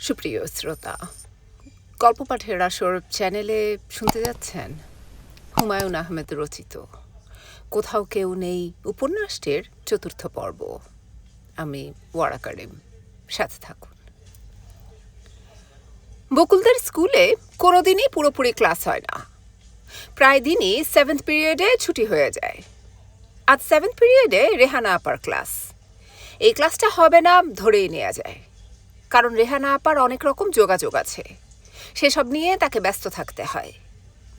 সুপ্রিয় শ্রোতা, গল্প পাঠের আসর চ্যানেলে শুনতে যাচ্ছেন হুমায়ুন আহমেদ রচিত কোথাও কেউ নেই উপন্যাসটির চতুর্থ পর্ব। আমি ওয়ারা কারিম, সাথে থাকুন। বকুলদের স্কুলে কোনোদিনই পুরোপুরি ক্লাস হয় না। প্রায় দিনই 7th পিরিয়ডে ছুটি হয়ে যায়। আজ 7th পিরিয়ডে রেহানা আপার ক্লাস। এই ক্লাসটা হবে না ধরেই নেওয়া যায়, কারণ রেহানা আপার অনেক রকম যোগাযোগ আছে। সেসব নিয়ে তাকে ব্যস্ত থাকতে হয়।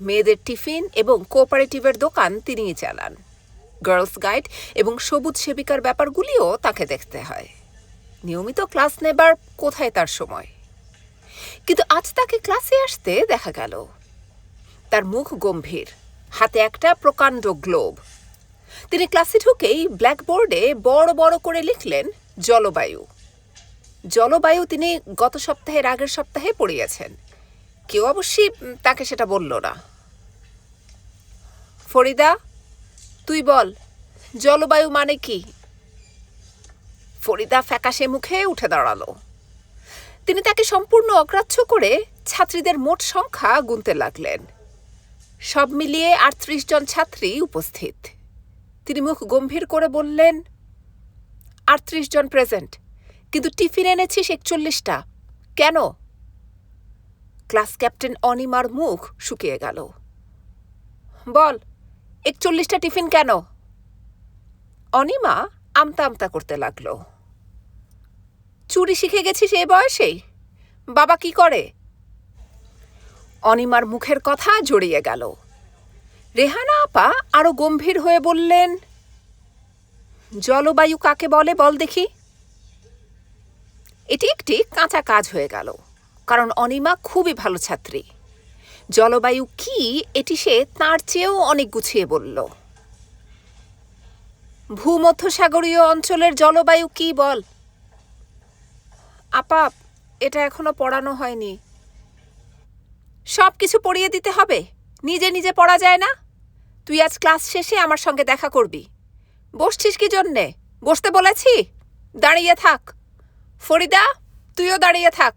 মেয়েদের টিফিন এবং কোঅপারেটিভের দোকান তিনিই চালান। গার্লস গাইড এবং সবুজ সেবিকার ব্যাপারগুলিও তাকে দেখতে হয়। নিয়মিত ক্লাস নেবার কোথায় তার সময়? কিন্তু আজ তাকে ক্লাসে আসতে দেখা গেল। তার মুখ গম্ভীর, হাতে একটা প্রকাণ্ড গ্লোব। তিনি ক্লাসে ঢুকেই ব্ল্যাকবোর্ডে বড় বড় করে লিখলেন জলবায়ু। জলবায়ু তিনি গত সপ্তাহের আগের সপ্তাহে পড়িয়েছেন। কেউ অবশ্যই তাকে সেটা বলল না। ফরিদা, তুই বল, জলবায়ু মানে কি? ফরিদা ফ্যাকাশে মুখে উঠে দাঁড়ালো। তিনি তাকে সম্পূর্ণ অগ্রাহ্য করে ছাত্রীদের মোট সংখ্যা গুনতে লাগলেন। সব মিলিয়ে 38 জন ছাত্রী উপস্থিত। তিনি মুখ গম্ভীর করে বললেন, 38 জন প্রেজেন্ট, কিন্তু টিফিন এনেছিস 41টা। কেন? ক্লাস ক্যাপ্টেন অনিমার মুখ শুকিয়ে গেল। বল, 41টা টিফিন কেন? অনিমা আমতা আমতা করতে লাগলো। চুরি শিখে গেছিস এই বয়সেই? বাবা কি করে? অনিমার মুখের কথা জড়িয়ে গেল। রেহানা আপা আরো গম্ভীর হয়ে বললেন, জলবায়ু কাকে বলে বল দেখি। এটি একটি কাঁচা কাজ হয়ে গেল, কারণ অনিমা খুবই ভালো ছাত্রী। জলবায়ু কি এটি সে তার চেয়েও অনেক গুছিয়ে বলল। ভূমধ্যসাগরীয় অঞ্চলের জলবায়ু কি বল। আপা, এটা এখনো পড়ানো হয়নি। সব কিছু পড়িয়ে দিতে হবে? নিজে নিজে পড়া যায় না? তুই আজ ক্লাস শেষে আমার সঙ্গে দেখা করবি। বসছিস কি জন্যে? বসতে বলেছি? দাঁড়িয়ে থাক। ফরিদা, তুইও দাঁড়িয়ে থাক।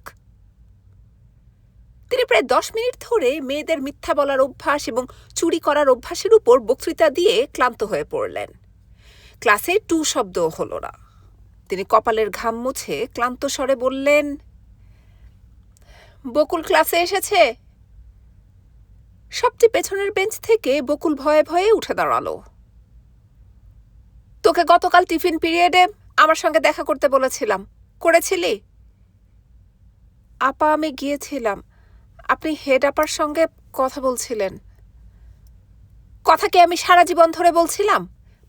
তিনি প্রায় 10 মিনিট ধরে মেয়েদের মিথ্যা বলার অভ্যাস এবং চুরি করার অভ্যাসের উপর বক্তৃতা দিয়ে ক্লান্ত হয়ে পড়লেন। ক্লাসে টু শব্দও হলো না। তিনি কপালের ঘাম মুছে ক্লান্ত স্বরে বললেন, বকুল ক্লাসে এসেছে? সবচেয়ে পেছনের বেঞ্চ থেকে বকুল ভয়ে ভয়ে উঠে দাঁড়ালো। তোকে গতকাল টিফিন পিরিয়ডে আমার সঙ্গে দেখা করতে বলেছিলাম, করেছিলি? আপা, আমি গিয়েছিলাম। আপনি হেড আপার সঙ্গে কথা বলছিলেন। কথা কি আমি সারা জীবন ধরে বলছিলাম?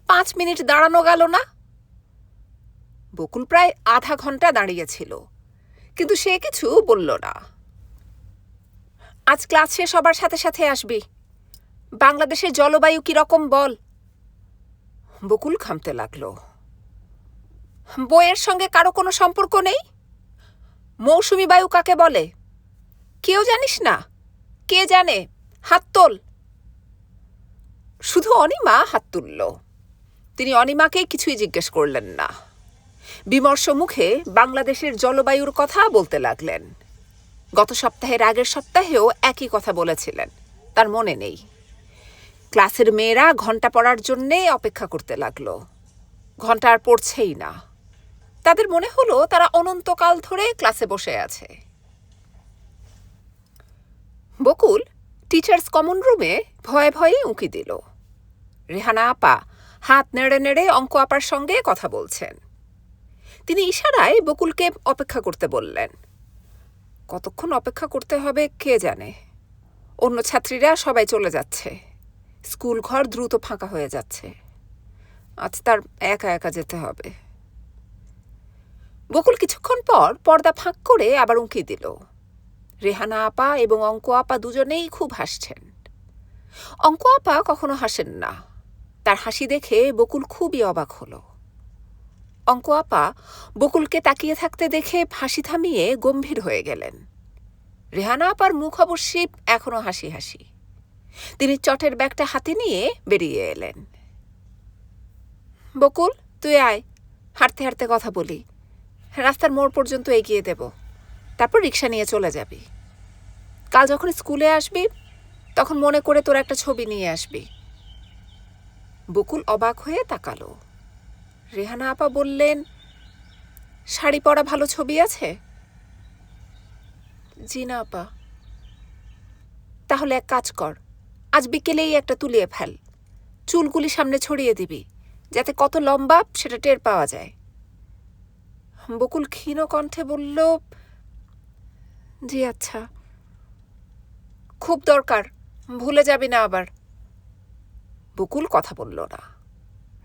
5 মিনিট দাঁড়ানো গেল না? বকুল প্রায় আধা ঘন্টা দাঁড়িয়েছিল, কিন্তু সে কিছু বলল না। আজ ক্লাস শেষ হবার সাথে সাথে আসবি। বাংলাদেশের জলবায়ু কিরকম বল। বকুল ঘামতে লাগলো। বইয়ের সঙ্গে কারো কোনো সম্পর্ক নেই? মৌসুমি বায়ু কাকে বলে? কেউ জানিস না? কে জানে? হাত তোল। শুধু অনিমা হাত তুলল। তিনি অনিমাকে কিছুই জিজ্ঞেস করলেন না। বিমর্ষ মুখে বাংলাদেশের জলবায়ুর কথা বলতে লাগলেন। গত সপ্তাহের আগের সপ্তাহেও একই কথা বলেছিলেন, তার মনে নেই। ক্লাসের মেয়েরা ঘন্টা পড়ার জন্যে অপেক্ষা করতে লাগলো। ঘন্টা আর পড়ছেই না। তাদের মনে হলো তারা অনন্তকাল ধরে ক্লাসে বসে আছে। বকুল টিচার্স কমন রুমে ভয়ে ভয়ে উঁকি দিল। রেহানা আপা হাত নেড়ে নেড়ে অঙ্ক আপার সঙ্গে কথা বলছেন। তিনি ইশারায় বকুলকে অপেক্ষা করতে বললেন। কতক্ষণ অপেক্ষা করতে হবে কে জানে। অন্য ছাত্রীরা সবাই চলে যাচ্ছে। স্কুল ঘর দ্রুত ফাঁকা হয়ে যাচ্ছে। আজ তার একা একা যেতে হবে। বকুল কিছুক্ষণ পর পর্দা ফাঁক করে আবার উঁকি দিল। রেহানা আপা এবং অঙ্ক আপা দুজনেই খুব হাসছেন। অঙ্ক আপা কখনো হাসেন না। তার হাসি দেখে বকুল খুবই অবাক হলো। অঙ্ক আপা বকুলকে তাকিয়ে থাকতে দেখে হাসি থামিয়ে গম্ভীর হয়ে গেলেন। রেহানা আপার মুখ অবশ্যই এখনো হাসি হাসি। তিনি চটের ব্যাগটা হাতে নিয়ে বেরিয়ে এলেন। বকুল, তুই আয়, হাঁটতে হাঁটতে কথা বলি। রাস্তার মোড় পর্যন্ত এগিয়ে দেব। তারপর রিক্সা নিয়ে চলে যাবি। কাল যখন স্কুলে আসবি তখন মনে করে তোর একটা ছবি নিয়ে আসবি। বকুল অবাক হয়ে তাকালো। রেহানা আপা বললেন, শাড়ি পরা ভালো ছবি আছে? জি না আপা। তাহলে এক কাজ কর, আজ বিকেলেই একটা তুলিয়ে ফেল। চুলগুলি সামনে ছড়িয়ে দিবি, যাতে কত লম্বা সেটা টের পাওয়া যায়। বকুল ক্ষীণ কণ্ঠে বলল, জি আচ্ছা। খুব দরকার, ভুলে যাবি না আবার। বকুল কথা বলল না।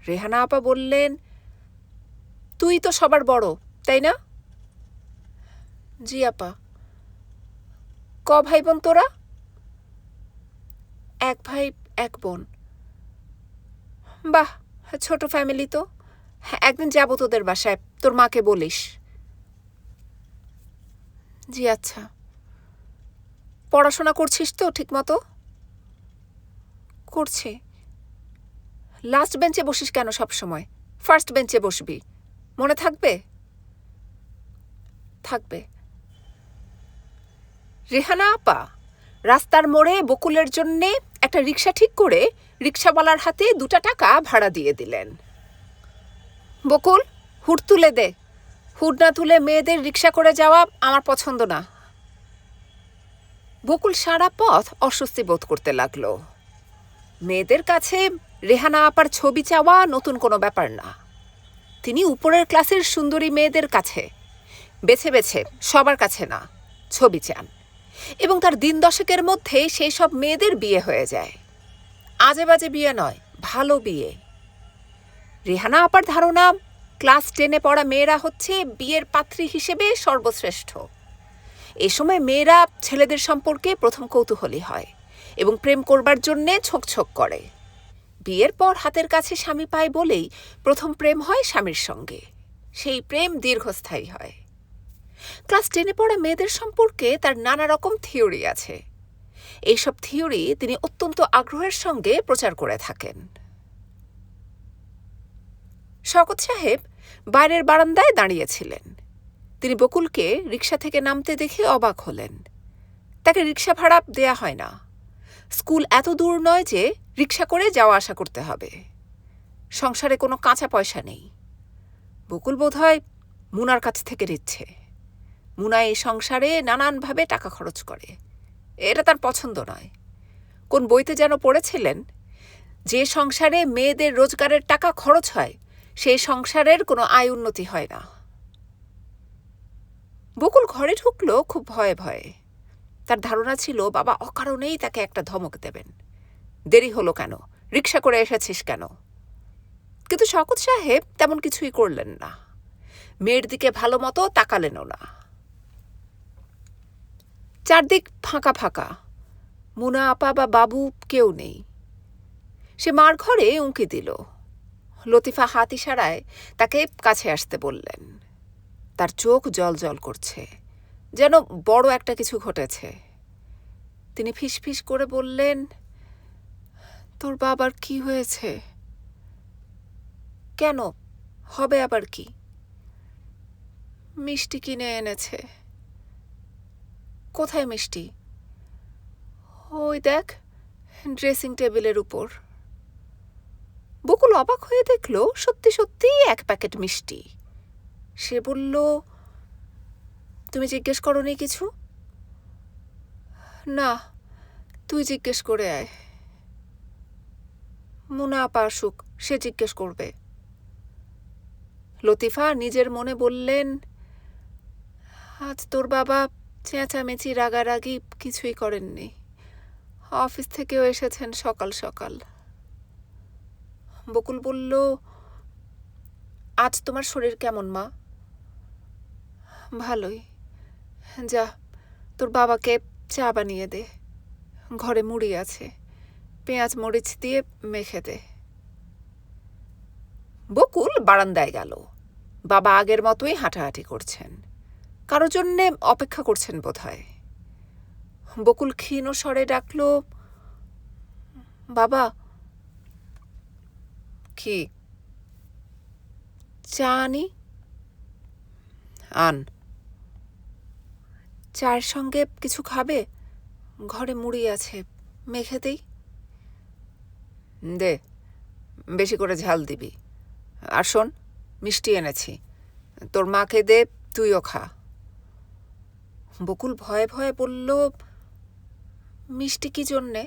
রেহানা আপা বললেন, তুই তো সবার বড়, তাই না? জি আপা। ক ভাই বোন তোরা? এক ভাই এক বোন। বাহ, ছোট ফ্যামিলি তো। একদিন যাবো তোদের বাসায়, তোর মাকে বলিস। জি আচ্ছা। পড়াশোনা করছিস তো ঠিক মতো? করছি। লাস্ট বেঞ্চে বসিস কেন সব সময়? ফার্স্ট বেঞ্চে বসবি, মনে থাকবে? থাকবে। রেহানা আপা রাস্তার মোড়ে বকুলের জন্যে একটা রিক্সা ঠিক করে রিক্সাওয়ালার হাতে 2 টাকা ভাড়া দিয়ে দিলেন। বকুল, হুড তুলে দে। হুড না তুলে মেয়েদের রিক্সা করে যাওয়া আমার পছন্দ না। বকুল সারা পথ অস্বস্তি বোধ করতে লাগলো। মেয়েদের কাছে রেহানা আপার ছবি চাওয়া নতুন কোনো ব্যাপার না। তিনি উপরের ক্লাসের সুন্দরী মেয়েদের কাছে বেছে বেছে, সবার কাছে না, ছবি চান, এবং তার দিন দশেকের মধ্যে সেই সব মেয়েদের বিয়ে হয়ে যায়। আজে বাজে বিয়ে নয়, ভালো বিয়ে। রেহানা আপার ধারণা, ক্লাস 10-এ পড়া মেয়েরা হচ্ছে বিয়ের পাত্রী হিসেবে সর্বশ্রেষ্ঠ। এ সময় মেয়েরা ছেলেদের সম্পর্কে প্রথম কৌতূহলী হয় এবং প্রেম করবার জন্যে ছোঁক করে। বিয়ের পর হাতের কাছে স্বামী পায় বলেই প্রথম প্রেম হয় স্বামীর সঙ্গে। সেই প্রেম দীর্ঘস্থায়ী হয়। ক্লাস 10-এ পড়া মেয়েদের সম্পর্কে তার নানা রকম থিওরি আছে। এইসব থিওরি তিনি অত্যন্ত আগ্রহের সঙ্গে প্রচার করে থাকেন। শওকত সাহেব বাইরের বারান্দায় দাঁড়িয়েছিলেন। তিনি বকুলকে রিক্সা থেকে নামতে দেখে অবাক হলেন। তাকে রিক্সা ভাড়া দেয়া হয় না। স্কুল এত দূর নয় যে রিক্সা করে যাওয়া আসা করতে হবে। সংসারে কোনো কাঁচা পয়সা নেই। বকুল বোধহয় মুনার কাছ থেকে নিচ্ছে। মুনা এই সংসারে নানানভাবে টাকা খরচ করে। এটা তার পছন্দ নয়। কোন বইতে যেন পড়েছিলেন, যে সংসারে মেয়েদের রোজগারের টাকা খরচ হয় সেই সংসারের কোনো আয় উন্নতি হয় না। বকুল ঘরে ঢুকলো খুব ভয়ে ভয়ে। তার ধারণা ছিল বাবা অকারণেই তাকে একটা ধমক দেবেন। দেরি হলো কেন? রিক্সা করে এসেছিস কেন? কিন্তু শওকত সাহেব তেমন কিছুই করলেন না। মেয়ের দিকে ভালো মতো তাকালেনও না। চারদিক ফাঁকা ফাঁকা। মুনা আপা বা বাবু কেউ নেই। সে মার ঘরে উঁকি দিল। লতিফা হাত ইশারায় তাকে কাছে আসতে বললেন। তার চোখ জল জল করছে, যেন বড় একটা কিছু ঘটেছে। তিনি ফিসফিস করে বললেন, তোর বাবার কি হয়েছে? কেন হবে আবার কি? মিষ্টি কিনে এনেছে। কোথায় মিষ্টি? ওই দেখ, ড্রেসিং টেবিলের উপর। বকুল অবাক হয়ে দেখল সত্যি সত্যি 1 প্যাকেট মিষ্টি। সে বলল, তুমি জিজ্ঞেস করনি কিছু? না, তুই জিজ্ঞেস করে আয়। মুনা আপা আসুক, সে জিজ্ঞেস করবে। লতিফা নিজের মনে বললেন, আজ তোর বাবা চেঁচামেচি রাগারাগি কিছুই করেননি। অফিস থেকেও এসেছেন সকাল সকাল। বকুল বলল, আজ তোমার শরীর কেমন মা? ভালোই। যা, তোর বাবাকে চা বানিয়ে দে। ঘরে মুড়ি আছে, পেঁয়াজ মরিচ দিয়ে মেখে দে। বকুল বারান্দায় গেল। বাবা আগের মতোই হাঁটাহাঁটি করছেন। কারো জন্যে অপেক্ষা করছেন বোধহয়। বকুল ক্ষীণ স্বরে ডাকল, বাবা। কি? চা আনি? আন। চায়ের সঙ্গে কিছু খাবে? ঘরে মুড়ি আছে, মেখে দেই। দে, বেশি করে ঝাল দিবি। আর শোন, মিষ্টি এনেছি, তোর মাকে দে, তুইও খা। বকুল ভয়ে ভয়ে বলল, মিষ্টি কি জন্যে?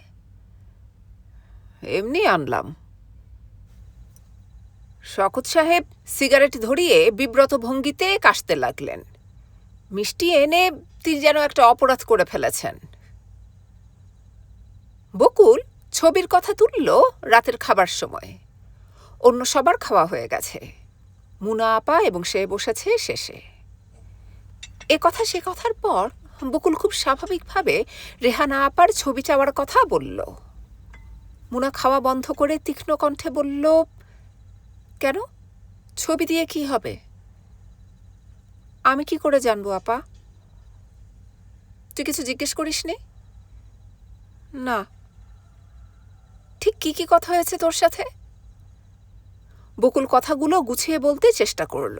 এমনি আনলাম। শওকত সাহেব সিগারেট ধরিয়ে বিব্রত ভঙ্গিতে কাশতে লাগলেন। মিষ্টি এনে তিনি যেন একটা অপরাধ করে ফেলেছেন। বকুল ছবির কথা তুলল রাতের খাবার সময়। অন্য সবার খাওয়া হয়ে গেছে, মুনা আপা এবং সে বসেছে শেষে। এ কথা সে কথার পর বকুল খুব স্বাভাবিকভাবে রেহানা আপার ছবি চাওয়ার কথা বলল। মুনা খাওয়া বন্ধ করে তীক্ষ্ণ কণ্ঠে বলল, কেন, ছবি দিয়ে কি হবে? আমি কি করে জানবো আপা? তুই কিছু জিজ্ঞেস করিসনি? না। ঠিক কি কি কথা হয়েছে তোর সাথে? বকুল কথাগুলো গুছিয়ে বলতে চেষ্টা করল,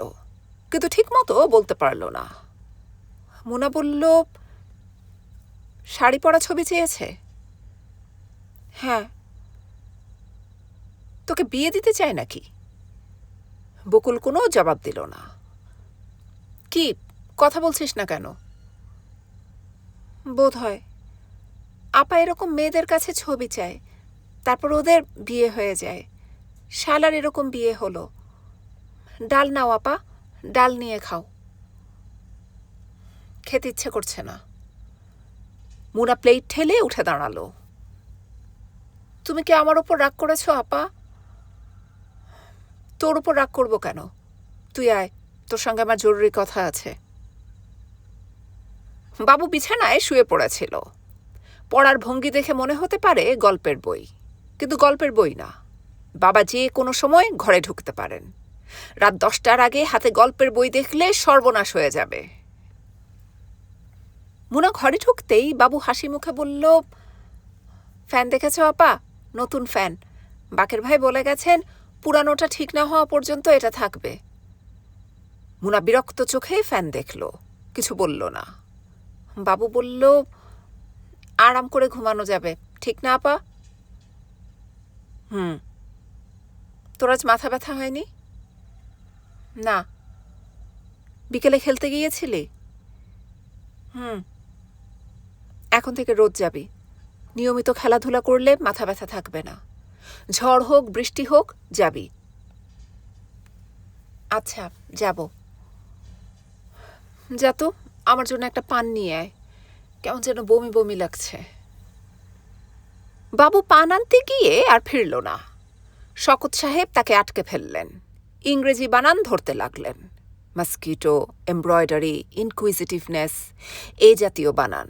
কিন্তু ঠিক মতো বলতে পারল না। মুনা বলল, শাড়ি পরা ছবি চেয়েছে। হ্যাঁ। তোকে বিয়ে দিতে চায় নাকি? বকুল কোনো জবাব দিল না। কি কথা বলছিস না কেন? বোধ হয় আপা এরকম মেয়েদের কাছে ছবি চায়, তারপর ওদের বিয়ে হয়ে যায়। শালার এরকম বিয়ে হলো। ডাল নাও আপা, ডাল নিয়ে খাও। খেতে ইচ্ছে করছে না। মুনা প্লেট ঠেলে উঠে দাঁড়ালো। তুমি কি আমার ওপর রাগ করেছো আপা? তোর ওপর রাগ করবো কেন? তুই আয়, তোর সঙ্গে আমার জরুরি কথা আছে। বাবু বিছানায় শুয়ে পড়েছিল। পড়ার ভঙ্গি দেখে মনে হতে পারে গল্পের বই, কিন্তু গল্পের বই না। বাবা যে কোনো সময় ঘরে ঢুকতে পারেন। রাত 10টার আগে হাতে গল্পের বই দেখলে সর্বনাশ হয়ে যাবে। মুনা ঘরে ঢুকতেই বাবু হাসি মুখে বলল, ফ্যান দেখেছ আপা? নতুন ফ্যান। বাকের ভাই বলে গেছেন পুরানোটা ঠিক না হওয়া পর্যন্ত এটা থাকবে। মুনা বিরক্ত চোখে ফ্যান দেখল, কিছু বলল না। বাবু বলল, আরাম করে ঘুমানো যাবে, ঠিক না আপা? তোর আজ মাথা ব্যথা হয়নি? না। বিকেলে খেলতে গিয়েছিলি? এখন থেকে রোজ যাবি। নিয়মিত খেলাধুলা করলে মাথা ব্যথা থাকবে না। ঝড় হোক বৃষ্টি হোক যাবি। আচ্ছা, যাব। যা তো, আমার জন্য একটা পান নিয়ে আয়, কেমন যেন বমি বমি লাগছে। বাবু পান আনতে গিয়ে আর ফিরল না। শওকত সাহেব তাকে আটকে ফেললেন। ইংরেজি বানান ধরতে লাগলেন। মস্কিটো, এমব্রয়ডারি, ইনকুইজিটিভনেস, এই জাতীয় বানান।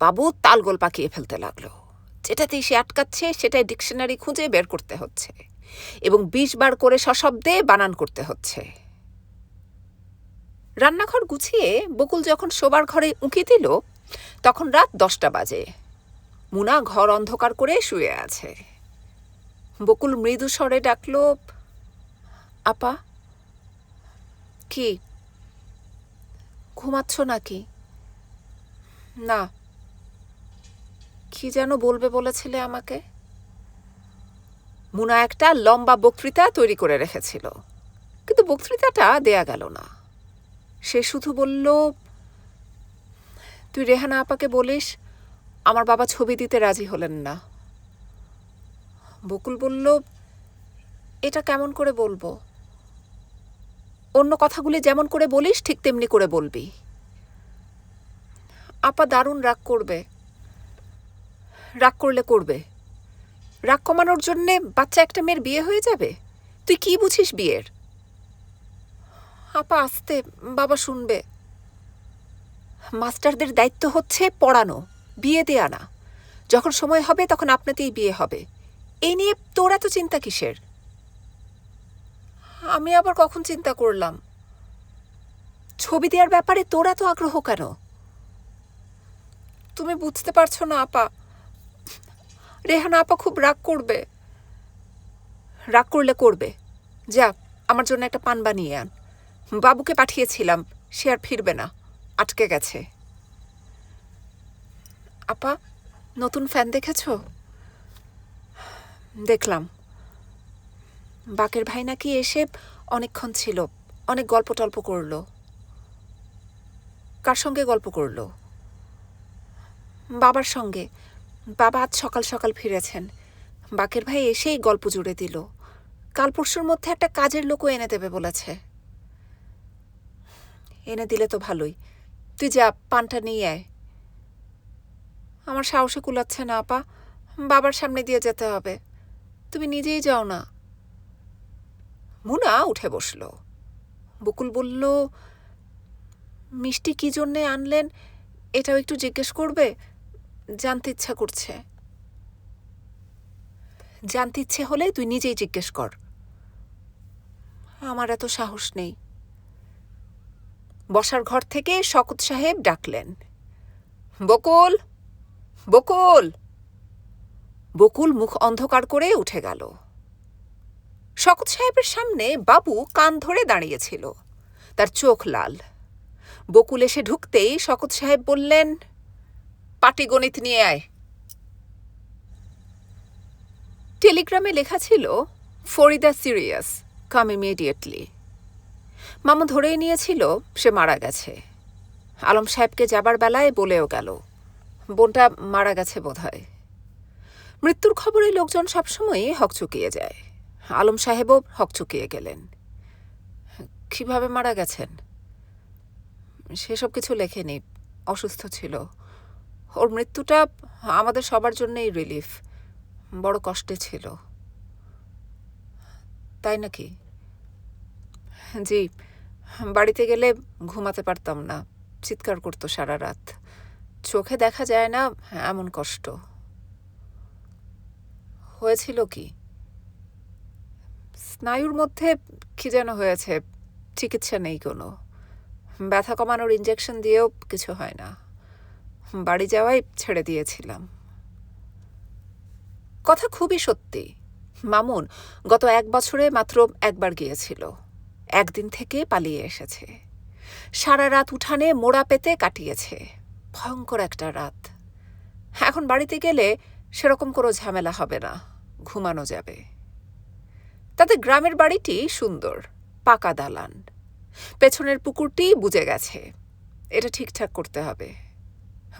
বাবু তালগোল পাকিয়ে ফেলতে লাগল। যেটাতেই সে আটকাচ্ছে সেটাই ডিকশনারি খুঁজে বের করতে হচ্ছে এবং 20 বার করে সশব্দে বানান করতে হচ্ছে। রান্নাঘর গুছিয়ে বকুল যখন শোবার ঘরে উঁকি দিল, তখন রাত 10টা বাজে। মুনা ঘর অন্ধকার করে শুয়ে আছে। বকুল মৃদু স্বরে ডাকল, আপা। কি, ঘুমাচ্ছ নাকি? না। কি যেন বলবে বলেছিলে আমাকে? মুনা একটা লম্বা বক্তৃতা তৈরি করে রেখেছিল, কিন্তু বক্তৃতাটা দেয়া গেল না। সে শুধু বলল, তুই রেহানা আপাকে বলিস আমার বাবা ছবি দিতে রাজি হলেন না। বকুল বলল, এটা কেমন করে বলবো? অন্য কথাগুলি যেমন করে বলিস ঠিক তেমনি করে বলবি। আপা দারুণ রাগ করবে। রাগ করলে করবে। রাগ কমানোর জন্যে বাচ্চা একটা মেয়ের বিয়ে হয়ে যাবে? তুই কি বুঝিস বিয়ের? আপা আস্তে, বাবা শুনবে। মাস্টারদের দায়িত্ব হচ্ছে পড়ানো, বিয়ে দেয়া না। যখন সময় হবে তখন আপনাতেই বিয়ে হবে। এই নিয়ে তোর এত চিন্তা কিসের? আমি আবার কখন চিন্তা করলাম? ছবি দেওয়ার ব্যাপারে তোর এত আগ্রহ কেন? তুমি বুঝতে পারছো না আপা, রেহানা আপা খুব রাগ করবে। রাগ করলে করবে। যা, আমার জন্য একটা পান বানিয়ে আন। বাবুকে পাঠিয়েছিলাম, সে আর ফিরবে না, আটকে গেছে। আপা, নতুন ফ্যান দেখেছ? দেখলাম। বাকের ভাই নাকি এসে অনেকক্ষণ ছিল, অনেক গল্প টল্প করলো। কার সঙ্গে গল্প করলো? বাবার সঙ্গে। বাবা আজ সকাল সকাল ফিরেছেন। বাকের ভাই এসেই গল্প জুড়ে দিল। কাল পরশুর মধ্যে একটা কাজের লোকও এনে দেবে বলেছে। এনে দিলে তো ভালোই। তুই যা, পানটা নিয়ে আয়। আমার সাহসে কুলাচ্ছে না আপা, বাবার সামনে দিয়ে যেতে হবে। তুমি নিজেই যাও না। মুনা উঠে বসল। বকুল বলল, মিষ্টি কি জন্যে আনলেন এটাও একটু জিজ্ঞেস করবে? জানতে ইচ্ছা করছে। জানতে ইচ্ছে হলে তুই নিজেই জিজ্ঞেস কর। আমার এত সাহস নেই। বসার ঘর থেকে শকত সাহেব ডাকলেন, বকুল, বকুল। বকুল মুখ অন্ধকার করে উঠে গেল। শকত সাহেবের সামনে বাবু কান ধরে দাঁড়িয়েছিল, তার চোখ লাল। বকুল এসে ঢুকতেই শকত সাহেব বললেন, পাটিগণিত নিয়ে আয়। টেলিগ্রামে লেখা ছিল, ফরিদা সিরিয়াস, কাম ইমিডিয়েটলি। মামু ধরেই নিয়েছিল সে মারা গেছে। আলম সাহেবকে যাবার বেলায় বলেও গেল, বোনটা মারা গেছে বোধহয়। মৃত্যুর খবরে লোকজন সবসময়ই হকচকিয়ে যায়। আলম সাহেবও হকচকিয়ে গেলেন। কিভাবে মারা গেছেন? সেসব কিছু লেখেনি, অসুস্থ ছিল। ওর মৃত্যুটা আমাদের সবার জন্যই রিলিফ। বড় কষ্টে ছিল। তাই নাকি? জি, বাড়িতে গেলে ঘুমাতে পারতাম না, চিৎকার করতো সারা রাত। চোখে দেখা যায় না এমন কষ্ট। হয়েছিল কি? স্নায়ুর মধ্যে কি যেন হয়েছে, চিকিৎসা নেই কোনো। ব্যথা কমানোর ইঞ্জেকশন দিয়েও কিছু হয় না। বাড়ি যাওয়াই ছেড়ে দিয়েছিলাম। কথা খুবই সত্যি। মামুন গত 1 বছরে মাত্র একবার গিয়েছিল। একদিন থেকে পালিয়ে এসেছে। সারা রাত উঠানে মোড়া পেতে কাটিয়েছে। ভয়ঙ্কর একটা রাত। এখন বাড়িতে গেলে সেরকম কোনো ঝামেলা হবে না, ঘুমানো যাবে। তাদের গ্রামের বাড়িটি সুন্দর, পাকা দালান। পেছনের পুকুরটি বুজে গেছে, এটা ঠিকঠাক করতে হবে।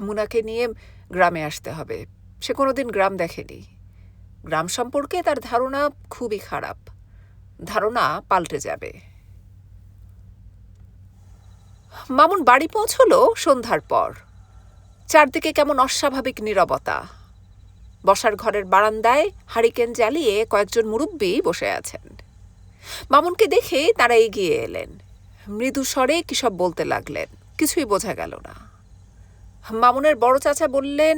মুনাকে নিয়ে গ্রামে আসতে হবে। সে কোনোদিন গ্রাম দেখেনি। গ্রাম সম্পর্কে তার ধারণা খুবই খারাপ। ধারণা পাল্টে যাবে। মামুন বাড়ি পৌঁছল সন্ধ্যার পর। চারদিকে কেমন অস্বাভাবিক নীরবতা। বসার ঘরের বারান্দায় হারিকেন জ্বালিয়ে কয়েকজন মুরব্বী বসে আছেন। মামুনকে দেখে তারা এগিয়ে এলেন। মৃদু স্বরে কি সব বলতে লাগলেন, কিছুই বোঝা গেল না। মামুনের বড় চাচা বললেন,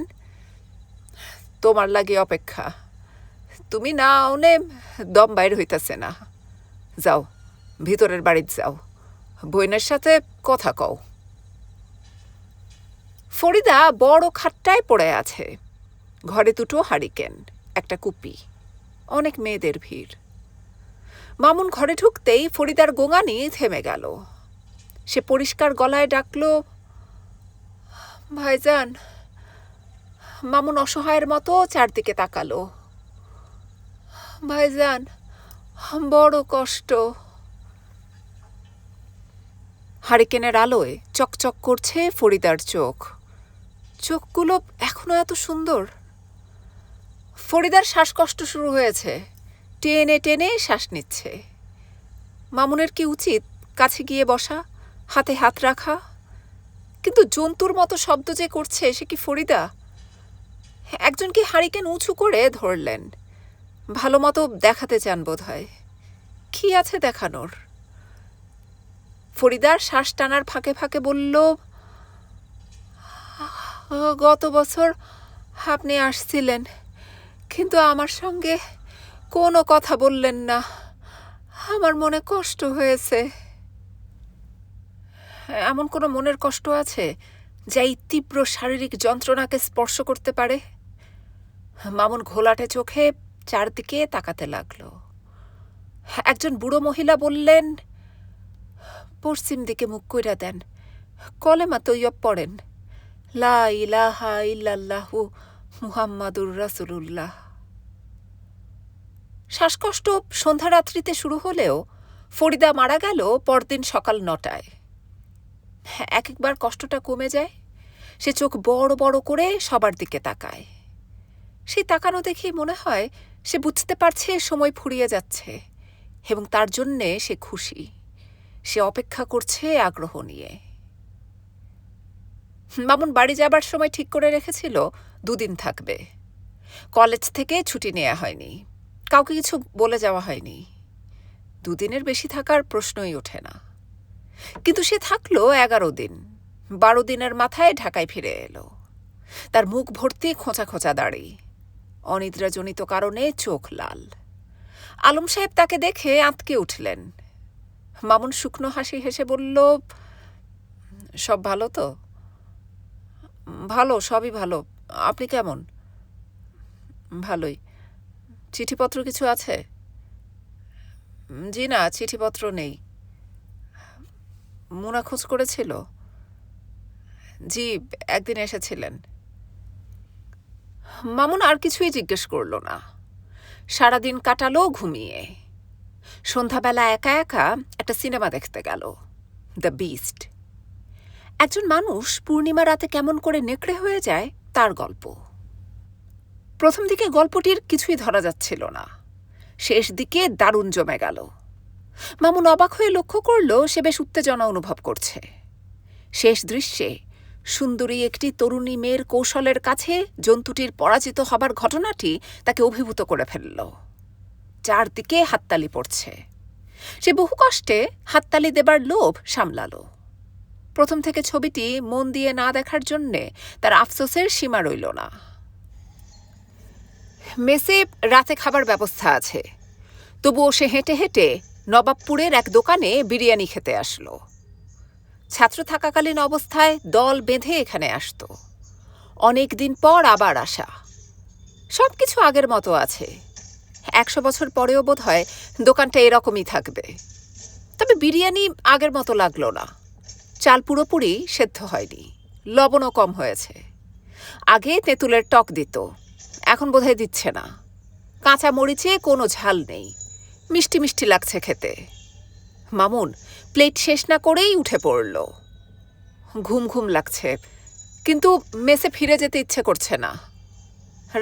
তোমার লাগে অপেক্ষা। তুমি না ওনে দম বাইর হইতাছে না। যাও, ভিতরের বাড়িতে যাও, বইনের সাথে কথা কও। ফরিদা বড় খাটটায় পড়ে আছে। ঘরে দুটো হারিকেন, একটা কুপি, অনেক মেয়েদের ভিড়। মামুন ঘরে ঢুকতেই ফরিদার গোঙানি থেমে গেল। সে পরিষ্কার গলায় ডাকল, ভাইজান। মামুন অসহায়ের মতো চারদিকে তাকালো। ভাইজান, বড় কষ্ট। হারিকেনের আলোয় চকচক করছে ফরিদার চোখ। চোখগুলো এখনো এত সুন্দর। ফরিদার শ্বাসকষ্ট শুরু হয়েছে, টেনে টেনে শ্বাস নিচ্ছে। মামুনের কি উচিত কাছে গিয়ে বসা, হাতে হাত রাখা? কিন্তু জন্তুর মতো শব্দ যে করছে, সে কি ফরিদা? একজন কি হারিকেন উঁচু করে ধরলেন। ভালো মতো দেখাতে চান বোধ হয়। কি আছে দেখানোর? ফরিদার শ্বাস টানার ফাঁকে ফাঁকে বলল, গত বছর আপনি আসছিলেন, কিন্তু আমার সঙ্গে কোনো কথা বললেন না। আমার মনে কষ্ট হয়েছে। এমন কোনো মনের কষ্ট আছে যা এই তীব্র শারীরিক যন্ত্রণাকে স্পর্শ করতে পারে? মামুন ঘোলাটে চোখে চারদিকে তাকাতে লাগলো। একজন বুড়ো মহিলা বললেন, পশ্চিম দিকে মুখ কইরা দেন, কলেমা তৈয়ব পড়েন, লা ইলাহা ইল্লাল্লাহু মুহাম্মাদুর রাসূলুল্লাহ। শ্বাসকষ্ট সন্ধ্যারাত্রিতে শুরু হলেও ফরিদা মারা গেল পরদিন সকাল ৯টায়। এক একবার কষ্টটা কমে যায়, সে চোখ বড় বড় করে সবার দিকে তাকায়। সেই তাকানো দেখেই মনে হয় সে বুঝতে পারছে সময় ফুরিয়ে যাচ্ছে এবং তার জন্যে সে খুশি। সে অপেক্ষা করছে আগ্রহ নিয়ে। মামুন বাড়ি যাবার সময় ঠিক করে রেখেছিল ২ দিন থাকবে। কলেজ থেকে ছুটি নেওয়া হয়নি, কাউকে কিছু বলে যাওয়া হয়নি। ২ দিনের বেশি থাকার প্রশ্নই ওঠে না। কিন্তু সে থাকলো ১১ দিন। ১২ দিনের মাথায় ঢাকায় ফিরে এলো। তার মুখ ভর্তি খোঁচা খোঁচা দাড়ি, অনিদ্রাজনিত কারণে চোখ লাল। আলম সাহেব তাকে দেখে আঁতকে উঠলেন। মামুন শুকনো হাসি হেসে বলল, সব ভালো তো? ভালো, সবই ভালো। আপনি কেমন? ভালোই। চিঠিপত্র কিছু আছে? জি না, চিঠিপত্র নেই। মুনা খোঁজ করেছিল? জি, একদিন এসেছিলেন। মামুন আর কিছুই জিজ্ঞেস করল না। সারাদিন কাটালো ঘুমিয়ে। সন্ধ্যাবেলা একা একা একটা সিনেমা দেখতে গেল, দ্য বিস্ট। একজন মানুষ পূর্ণিমা রাতে কেমন করে নেকড়ে হয়ে যায় তার গল্প। প্রথম দিকে গল্পটির কিছুই ধরা যাচ্ছিল না, শেষ দিকে দারুণ জমে গেল। মামুন অবাক হয়ে লক্ষ্য করল সে বেশ উত্তেজনা অনুভব করছে। শেষ দৃশ্যে সুন্দরী একটি তরুণী মেয়ের কৌশলের কাছে জন্তুটির পরাজিত হবার ঘটনাটি তাকে অভিভূত করে ফেলল। চারদিকে হাততালি পড়ছে। সে বহু কষ্টে হাততালি দেবার লোভ সামলাল। প্রথম থেকে ছবিটি মন দিয়ে না দেখার জন্যে তার আফসোসের সীমা রইল না। মেসে রাতে খাবার ব্যবস্থা আছে, তবুও সে হেঁটে হেঁটে নবাবপুরের এক দোকানে বিরিয়ানি খেতে আসলো। ছাত্র থাকাকালীন অবস্থায় দল বেঁধে এখানে আসত। অনেক দিন পর আবার আসা। সব কিছু আগের মতো আছে। ১০০ বছর পরেও বোধ হয় দোকানটা এরকমই থাকবে। তবে বিরিয়ানি আগের মতো লাগলো না। চাল পুরোপুরি সেদ্ধ হয়নি, লবণও কম হয়েছে। আগে তেঁতুলের টক দিত, এখন বোধহয় দিচ্ছে না। কাঁচা মরিচে কোনো ঝাল নেই, মিষ্টি মিষ্টি লাগছে খেতে। মামুন প্লেট শেষ না করেই উঠে পড়ল। ঘুম ঘুম লাগছে, কিন্তু মেসে ফিরে যেতে ইচ্ছে করছে না।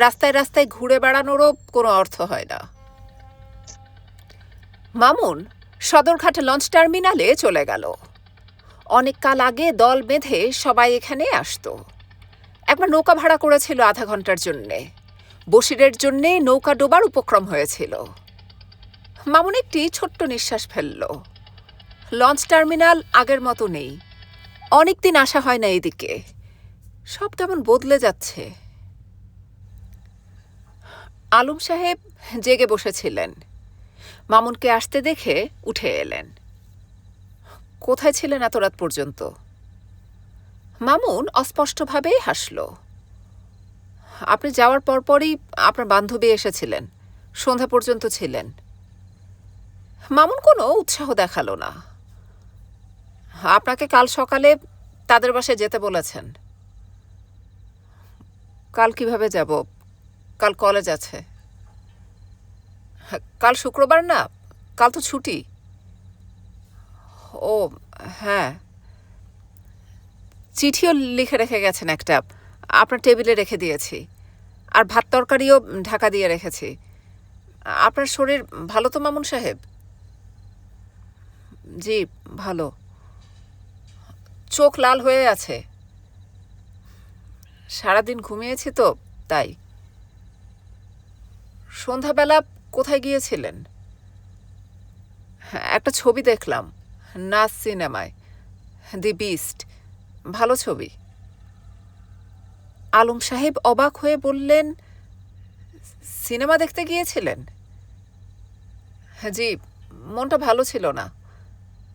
রাস্তায় রাস্তায় ঘুরে বেড়ানোরও কোনো অর্থ হয় না। মামুন সদরঘাট লঞ্চ টার্মিনালে চলে গেল। অনেক কাল আগে দল বেঁধে সবাই এখানে আসত। একবার নৌকা ভাড়া করেছিল আধা ঘন্টার জন্যে। বসিরের জন্যে নৌকা ডোবার উপক্রম হয়েছিল। মামুন একটি ছোট্ট নিঃশ্বাস ফেলল। লঞ্চ টার্মিনাল আগের মতো নেই। অনেকদিন আসা হয় না এদিকে। সব কেমন বদলে যাচ্ছে। আলম সাহেব জেগে বসেছিলেন। মামুনকে আসতে দেখে উঠে এলেন। কোথায় ছিলেন এত রাত পর্যন্ত? মামুন অস্পষ্টভাবেই হাসল। আপনি যাওয়ার পরপরই আপনার বান্ধবী এসেছিলেন, সন্ধ্যা পর্যন্ত ছিলেন। মামুন কোনো উৎসাহ দেখালো না। আপনাকে কাল সকালে তাদের বাসায় যেতে বলেছেন। কাল কিভাবে যাব? কাল কলেজ আছে। কাল শুক্রবার না, কাল তো ছুটি। ও হ্যাঁ, চিঠিও লিখে রেখে গেছেন একটা, আপনার টেবিলে রেখে দিয়েছি। আর ভাত তরকারিও ঢাকা দিয়ে রেখেছি। আপনার শরীর ভালো তো মামুন সাহেব? জি ভালো। চোখ লাল হয়ে আছে। সারাদিন ঘুমিয়েছি তো তাই। সন্ধ্যাবেলা কোথায় গিয়েছিলেন? একটা ছবি দেখলাম, নাচ সিনেমায়, দি বিস্ট। ভালো ছবি। আলম সাহেব অবাক হয়ে বললেন, সিনেমা দেখতে গিয়েছিলেন? জি, মনটা ভালো ছিল না,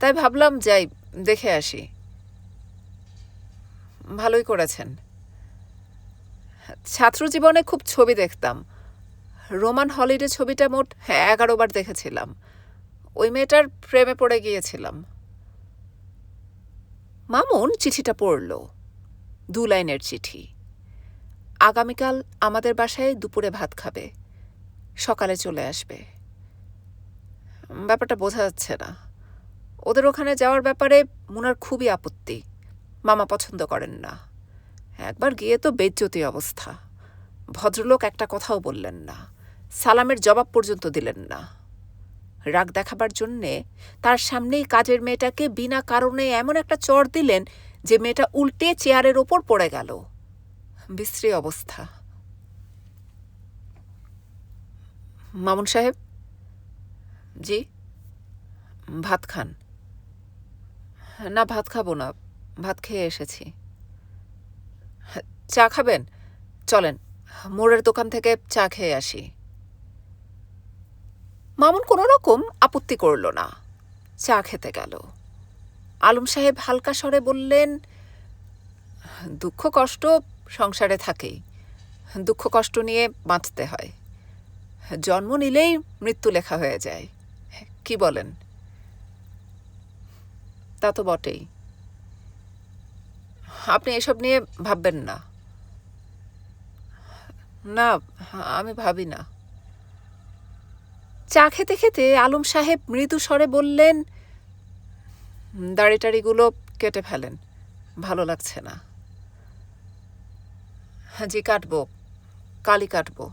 তাই ভাবলাম যাই দেখে আসি। ভালোই করেছেন। ছাত্র জীবনে খুব ছবি দেখতাম। রোমান হলিডে ছবিটা মোট 11 বার দেখেছিলাম। ওই মেয়েটার প্রেমে পড়ে গিয়েছিলাম। মামুন চিঠিটা পড়ল। 2 লাইনের চিঠি। আগামীকাল আমাদের বাসায় দুপুরে ভাত খাবে, সকালে চলে আসবে। ব্যাপারটা বোঝা যাচ্ছে না। ওদের ওখানে যাওয়ার ব্যাপারে মুনার খুবই আপত্তি। মামা পছন্দ করেন না। একবার গিয়ে তো বেজ্জতি অবস্থা। ভদ্রলোক একটা কথাও বললেন না, সালামের জবাব পর্যন্ত দিলেন না। রাগ দেখাবার জন্যে তার সামনেই কাজের মেয়েটাকে বিনা কারণে এমন একটা চড় দিলেন যে মেয়েটা উল্টে চেয়ারের ওপর পড়ে গেল। বিশ্রী অবস্থা। মামুন সাহেব। জি। ভাত খান। না, ভাত খাবো না, ভাত খেয়ে এসেছি। চা খাবেন? চলেন, মোড়ের দোকান থেকে চা খেয়ে আসি। মামুন কোনো রকম আপত্তি করল না, চা খেতে গেল। আলম সাহেব হালকা স্বরে বললেন, দুঃখ কষ্ট সংসারে থাকেই, দুঃখ কষ্ট নিয়ে বাঁচতে হয়। জন্ম নিলেই মৃত্যু লেখা হয়ে যায়, কি বলেন? তা তো বটেই। আপনি এসব নিয়ে ভাববেন না। না, আমি ভাবি না। চা খেতে খেতে আলম সাহেব মৃদু স্বরে বললেন, দাড়িটাড়িগুলো কেটে ফেলেন, ভালো লাগছে না। জি, কাটবো, কালই কাটবো।